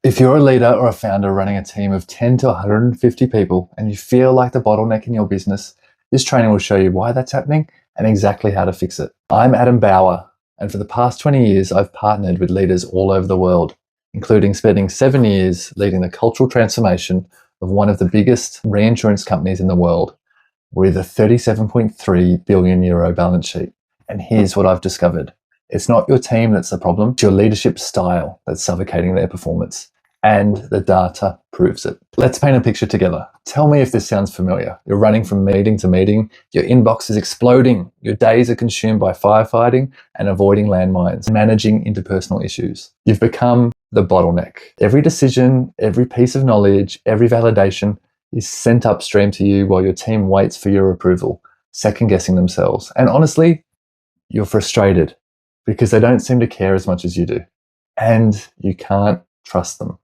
If you're a leader or a founder running a team of 10 to 150 people and you feel like the bottleneck in your business, this training will show you why that's happening and exactly how to fix it. I'm Adam Bauer, and for the past 20 years, I've partnered with leaders all over the world, including spending 7 years leading the cultural transformation of one of the biggest reinsurance companies in the world with a 37.3 billion euro balance sheet. And here's what I've discovered. It's not your team that's the problem, it's your leadership style that's suffocating their performance. And the data proves it. Let's paint a picture together. Tell me if this sounds familiar. You're running from meeting to meeting, your inbox is exploding, your days are consumed by firefighting and avoiding landmines, managing interpersonal issues. You've become the bottleneck. Every decision, every piece of knowledge, every validation is sent upstream to you while your team waits for your approval, second-guessing themselves. And honestly, you're frustrated because they don't seem to care as much as you do. And you can't trust them.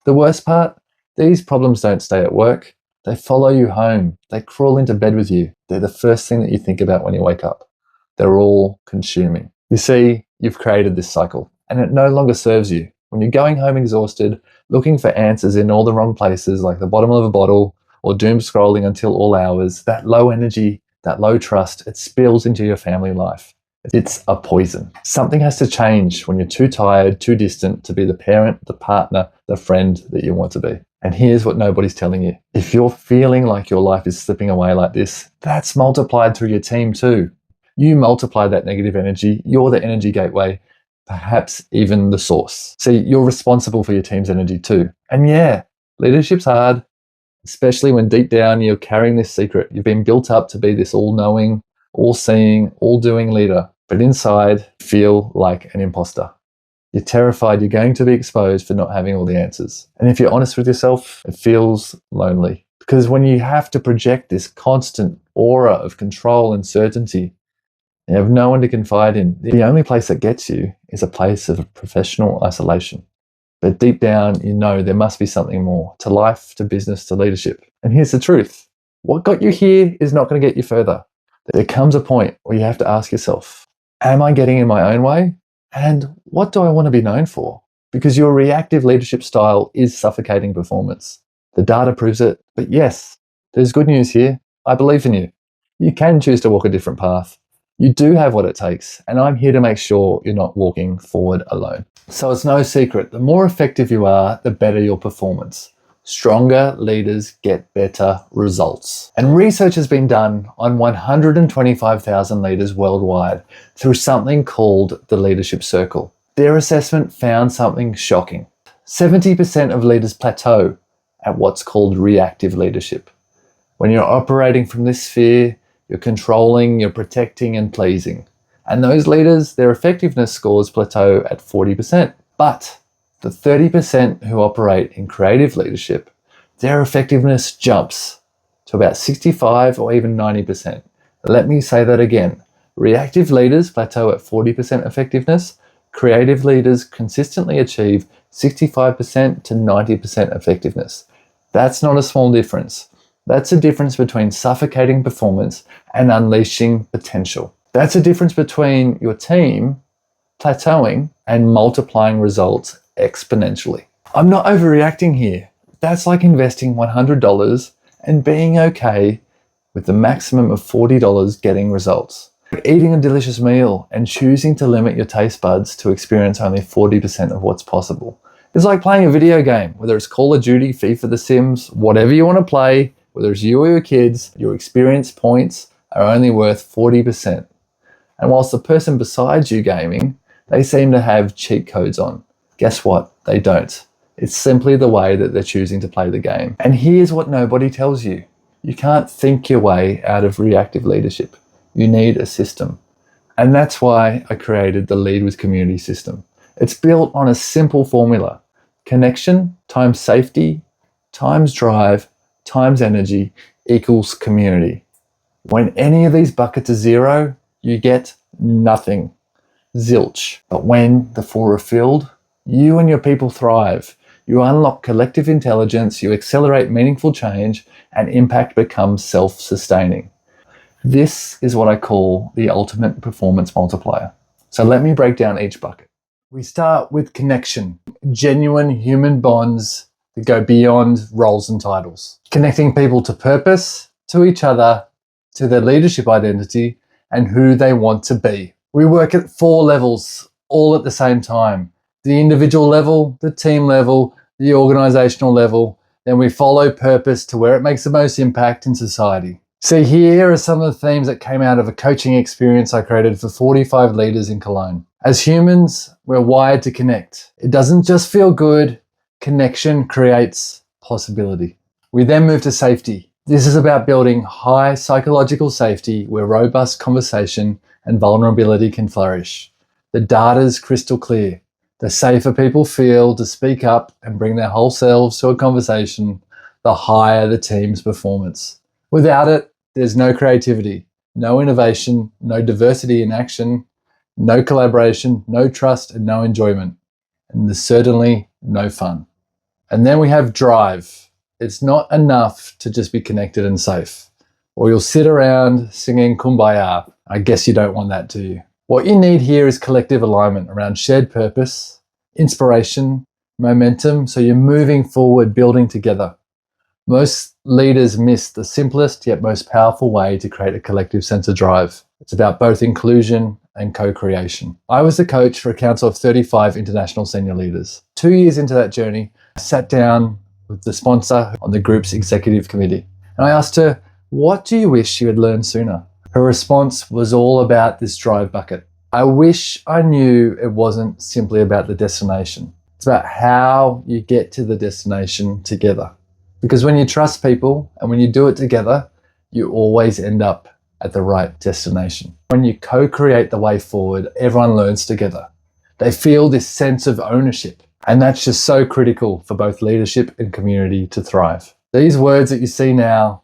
The worst part, these problems don't stay at work. They follow you home. They crawl into bed with you. They're the first thing that you think about when you wake up. They're all consuming. You see, you've created this cycle and it no longer serves you. When you're going home exhausted, looking for answers in all the wrong places, like the bottom of a bottle, or doom scrolling until all hours, that low energy, that low trust, it spills into your family life. It's a poison. Something has to change when you're too tired, too distant to be the parent, the partner, the friend that you want to be. And here's what nobody's telling you. If you're feeling like your life is slipping away like this, that's multiplied through your team too. You multiply that negative energy, you're the energy gateway, perhaps even the source. See, you're responsible for your team's energy too. And yeah, leadership's hard, especially when deep down you're carrying this secret. You've been built up to be this all-knowing, all-seeing, all-doing leader, but inside you feel like an imposter. You're terrified you're going to be exposed for not having all the answers. And if you're honest with yourself, it feels lonely. Because when you have to project this constant aura of control and certainty, you have no one to confide in. The only place that gets you is a place of professional isolation. But deep down, you know there must be something more to life, to business, to leadership. And here's the truth. What got you here is not going to get you further. There comes a point where you have to ask yourself, am I getting in my own way? And what do I want to be known for? Because your reactive leadership style is suffocating performance. The data proves it. But yes, there's good news here. I believe in you. You can choose to walk a different path. You do have what it takes, and I'm here to make sure you're not walking forward alone. So it's no secret, the more effective you are, the better your performance. Stronger leaders get better results. And research has been done on 125,000 leaders worldwide through something called the Leadership Circle. Their assessment found something shocking. 70% of leaders plateau at what's called reactive leadership. When you're operating from this sphere, you're controlling, you're protecting and pleasing. And those leaders, their effectiveness scores plateau at 40%. But the 30% who operate in creative leadership, their effectiveness jumps to about 65 or even 90%. Let me say that again. Reactive leaders plateau at 40% effectiveness. Creative leaders consistently achieve 65% to 90% effectiveness. That's not a small difference. That's a difference between suffocating performance and unleashing potential. That's a difference between your team plateauing and multiplying results exponentially. I'm not overreacting here. That's like investing $100 and being okay with the maximum of $40 getting results. Eating a delicious meal and choosing to limit your taste buds to experience only 40% of what's possible. It's like playing a video game, whether it's Call of Duty, FIFA, The Sims, whatever you want to play, whether it's you or your kids, your experience points are only worth 40%. And whilst the person beside you gaming, they seem to have cheat codes on. Guess what? They don't. It's simply the way that they're choosing to play the game. And here's what nobody tells you. You can't think your way out of reactive leadership. You need a system. And that's why I created the Lead with Community system. It's built on a simple formula. Connection times safety times drive times energy equals community. When any of these buckets are zero, you get nothing. Zilch. But when the four are filled, you and your people thrive. You unlock collective intelligence, you accelerate meaningful change, and impact becomes self-sustaining. This is what I call the ultimate performance multiplier. So let me break down each bucket. We start with connection, genuine human bonds that go beyond roles and titles. Connecting people to purpose, to each other, to their leadership identity, and who they want to be. We work at 4 levels, all at the same time. The individual level, the team level, the organizational level. Then we follow purpose to where it makes the most impact in society. See, here are some of the themes that came out of a coaching experience I created for 45 leaders in Cologne. As humans, we're wired to connect. It doesn't just feel good. Connection creates possibility. We then move to safety. This is about building high psychological safety where robust conversation and vulnerability can flourish. The data's crystal clear. The safer people feel to speak up and bring their whole selves to a conversation, the higher the team's performance. Without it, there's no creativity, no innovation, no diversity in action, no collaboration, no trust, and no enjoyment. And there's certainly no fun. And then we have drive. It's not enough to just be connected and safe, or you'll sit around singing Kumbaya. I guess you don't want that, do you? What you need here is collective alignment around shared purpose, inspiration, momentum, so you're moving forward, building together. Most leaders miss the simplest yet most powerful way to create a collective sense of drive. It's about both inclusion and co-creation. I was the coach for a council of 35 international senior leaders. 2 years into that journey, I sat down with the sponsor on the group's executive committee, and I asked her, "What do you wish you had learned sooner?" Her response was all about this drive bucket. "I wish I knew it wasn't simply about the destination. It's about how you get to the destination together. Because when you trust people and when you do it together, you always end up at the right destination. When you co-create the way forward, everyone learns together. They feel this sense of ownership. And that's just so critical for both leadership and community to thrive." These words that you see now,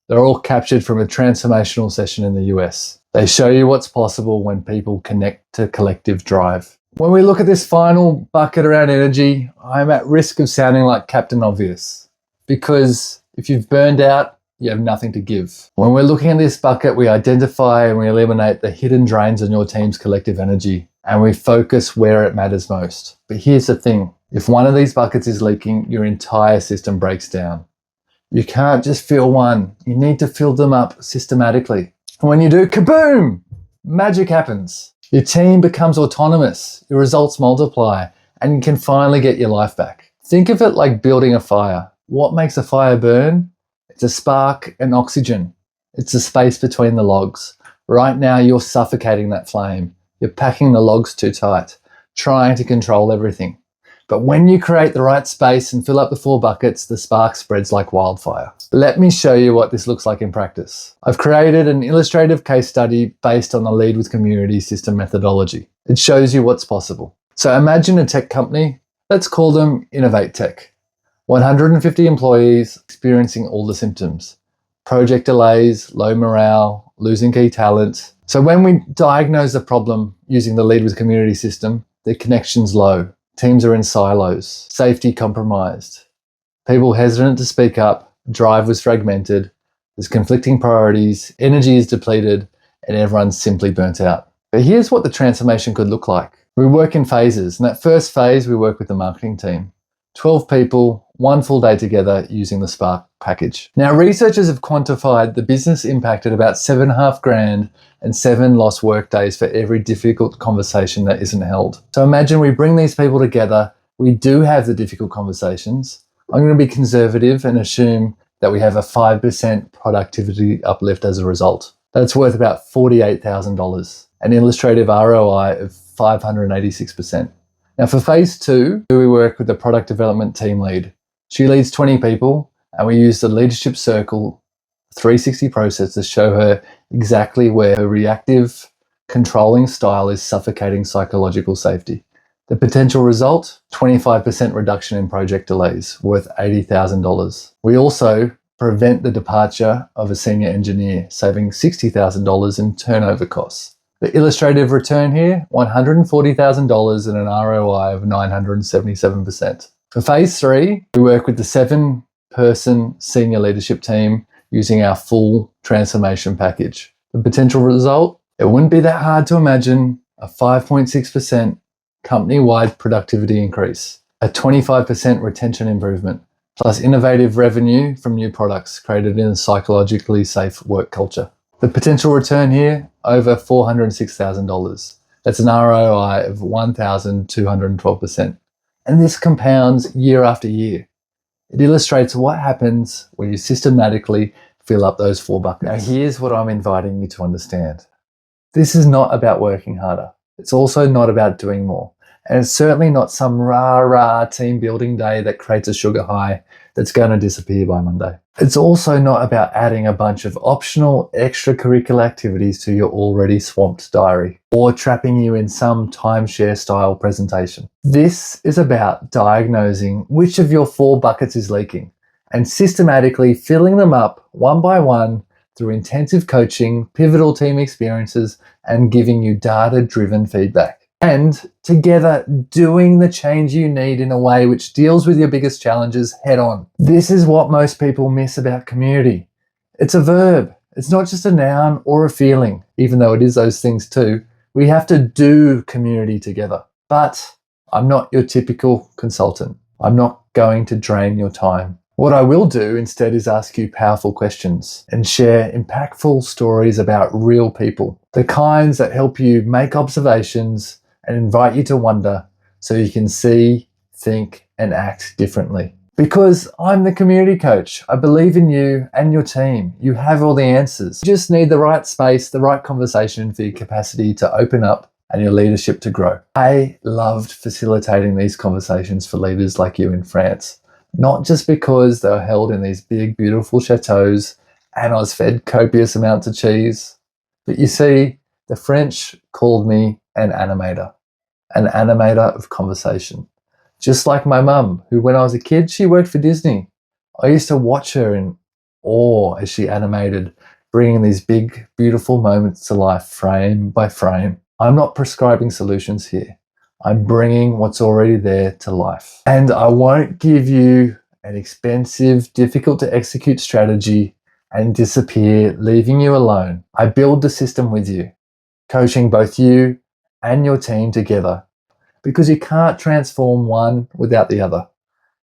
they're all captured from a transformational session in the US. They show you what's possible when people connect to collective drive. When we look at this final bucket around energy, I'm at risk of sounding like Captain Obvious. Because if you've burned out, you have nothing to give. When we're looking at this bucket, we identify and we eliminate the hidden drains on your team's collective energy, and we focus where it matters most. But here's the thing. If one of these buckets is leaking, your entire system breaks down. You can't just fill one. You need to fill them up systematically. And when you do, kaboom! Magic happens. Your team becomes autonomous, your results multiply, and you can finally get your life back. Think of it like building a fire. What makes a fire burn? It's a spark and oxygen. It's the space between the logs. Right now, you're suffocating that flame. You're packing the logs too tight, trying to control everything. But when you create the right space and fill up the 4 buckets, the spark spreads like wildfire. Let me show you what this looks like in practice. I've created an illustrative case study based on the Lead with Community system methodology. It shows you what's possible. So imagine a tech company. Let's call them Innovate Tech. 150 employees experiencing all the symptoms. Project delays, low morale, losing key talent. So when we diagnose the problem using the Lead with Community system, the connection's low. Teams are in silos, safety compromised. People hesitant to speak up, drive was fragmented, there's conflicting priorities, energy is depleted, and everyone's simply burnt out. But here's what the transformation could look like. We work in phases. In that first phase, we work with the marketing team. 12 people, 1 full day together using the Spark package. Now, researchers have quantified the business impacted about $7,500 and 7 lost work days for every difficult conversation that isn't held. So imagine we bring these people together. We do have the difficult conversations. I'm going to be conservative and assume that we have a 5% productivity uplift as a result. That's worth about $48,000, an illustrative ROI of 586%. Now for phase 2, we work with the product development team lead. She leads 20 people, and we use the leadership circle 360 process to show her exactly where her reactive, controlling style is suffocating psychological safety. The potential result, 25% reduction in project delays, worth $80,000. We also prevent the departure of a senior engineer, saving $60,000 in turnover costs. The illustrative return here, $140,000 and an ROI of 977%. For phase 3, we work with the 7-person senior leadership team using our full transformation package. The potential result, it wouldn't be that hard to imagine, a 5.6% company-wide productivity increase, a 25% retention improvement, plus innovative revenue from new products created in a psychologically safe work culture. The potential return here, over $406,000. That's an ROI of 1,212%. And this compounds year after year. It illustrates what happens when you systematically fill up those 4 buckets. Now here's what I'm inviting you to understand. This is not about working harder. It's also not about doing more. And it's certainly not some rah-rah team building day that creates a sugar high that's going to disappear by Monday. It's also not about adding a bunch of optional extracurricular activities to your already swamped diary or trapping you in some timeshare style presentation. This is about diagnosing which of your 4 buckets is leaking and systematically filling them up one by one through intensive coaching, pivotal team experiences, and giving you data-driven feedback. And together, doing the change you need in a way which deals with your biggest challenges head on. This is what most people miss about community. It's a verb. It's not just a noun or a feeling, even though it is those things too. We have to do community together. But I'm not your typical consultant. I'm not going to drain your time. What I will do instead is ask you powerful questions and share impactful stories about real people, the kinds that help you make observations and invite you to wonder so you can see, think, and act differently. Because I'm the community coach. I believe in you and your team. You have all the answers. You just need the right space, the right conversation for your capacity to open up and your leadership to grow. I loved facilitating these conversations for leaders like you in France. Not just because they were held in these big, beautiful chateaus and I was fed copious amounts of cheese, but you see, the French called me an animator of conversation. Just like my mum, who when I was a kid, she worked for Disney. I used to watch her in awe as she animated, bringing these big, beautiful moments to life frame by frame. I'm not prescribing solutions here. I'm bringing what's already there to life. And I won't give you an expensive, difficult to execute strategy and disappear, leaving you alone. I build the system with you, coaching both you and your team together, because you can't transform one without the other.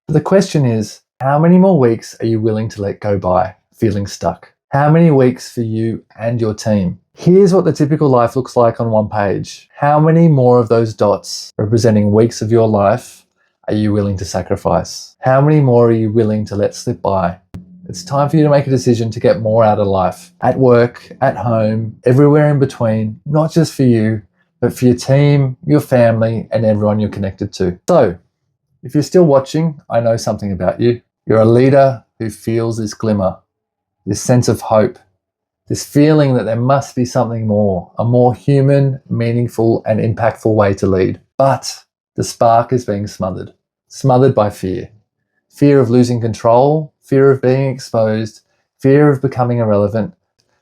But the question is, how many more weeks are you willing to let go by, feeling stuck? How many weeks for you and your team? Here's what the typical life looks like on one page. How many more of those dots representing weeks of your life are you willing to sacrifice? How many more are you willing to let slip by? It's time for you to make a decision to get more out of life. At work, at home, everywhere in between, not just for you, but for your team, your family, and everyone you're connected to. So, if you're still watching, I know something about you. You're a leader who feels this glimmer, this sense of hope, this feeling that there must be something more, a more human, meaningful, and impactful way to lead. But the spark is being smothered by fear. Fear of losing control, fear of being exposed, fear of becoming irrelevant,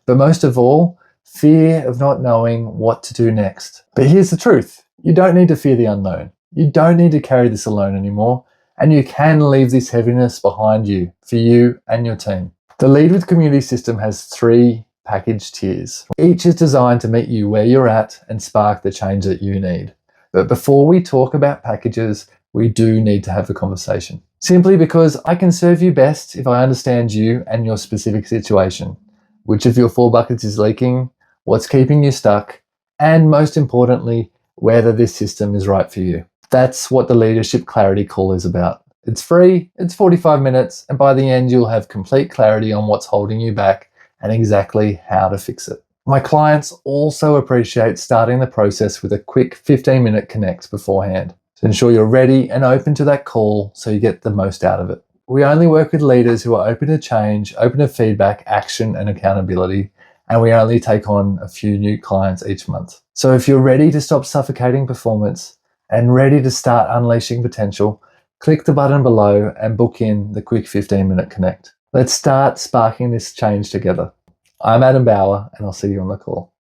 but most of all, fear of not knowing what to do next. But here's the truth. You don't need to fear the unknown. You don't need to carry this alone anymore, and you can leave this heaviness behind you for you and your team. The Lead with Community system has 3 package tiers. Each is designed to meet you where you're at and spark the change that you need. But before we talk about packages, we do need to have a conversation. Simply because I can serve you best if I understand you and your specific situation. Which of your 4 buckets is leaking, what's keeping you stuck, and most importantly, whether this system is right for you. That's what the Leadership Clarity Call is about. It's free, it's 45 minutes, and by the end you'll have complete clarity on what's holding you back and exactly how to fix it. My clients also appreciate starting the process with a quick 15-minute connect beforehand to ensure you're ready and open to that call so you get the most out of it. We only work with leaders who are open to change, open to feedback, action, and accountability, and we only take on a few new clients each month. So if you're ready to stop suffocating performance and ready to start unleashing potential, click the button below and book in the quick 15-minute connect. Let's start sparking this change together. I'm Adam Bauer, and I'll see you on the call.